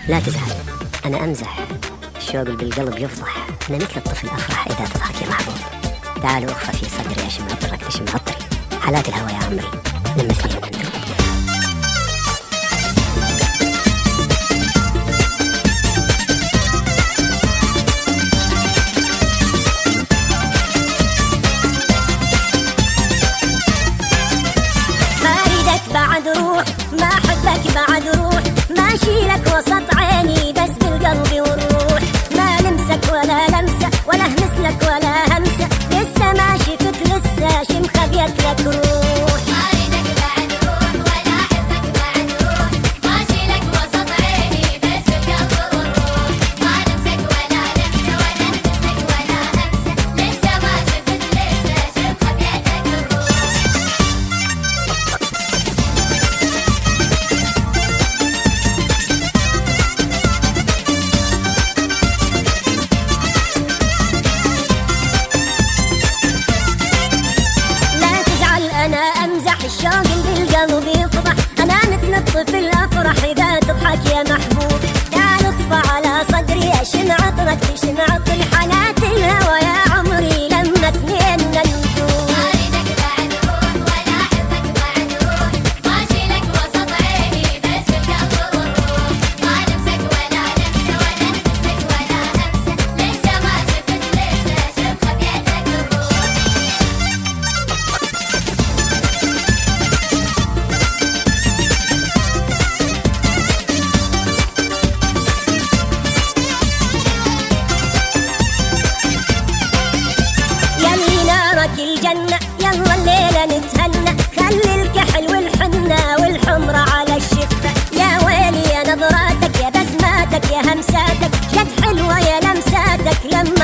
لا تزعل، أنا أمزح. الشوق اللي بالقلب يفضح. أنا مثل الطفل أفرح إذا تضحك يا محبوب. تعالوا أخفى في صدري أشم عطرك تشم عطري. حالات الهوى يا عمري لمسني المندوب. بعد روح ما أحبك بعد روح، ما أشيلك وسط عيني بس بالقلب والروح. ما لمسك ولا لمسة ولا همسلك ولا همسة، لسه ما شفت لسه شم خبيت لك روح. ما أريدك بعد روح ولا أحبك بعد روح، ما أشيلك وسط عيني بس بالقلب والروح. ما لمسك ولا لمسة ولا همسلك ولا همسة، لسه ما شفت لسه شم خبيت لك الروح. الشوق اللي بالقلب يفضح. أنا مثل الطفل أفرح إذا تضحك يا محبوب. تعال اطفى على صدري أشم عطرك تشم عطري. حالات الهوى يا عمري لما اثنين نندوب. ما أريدك بعد روح ولا أحبك بعد روح، ما أشيلك وسط عيني بس بالقلب والروح. ما لمسك ولا لمسة ولا همسلك ولا همسة، لسه ما شفت لسه شم خبيت لك الروح. الجنة يلا الليلة نتهنى، خلي الكحل والحنة والحمرة على الشفة. يا ويلي يا نظراتك يا بسماتك يا همساتك، جد حلوة يا لمساتك لما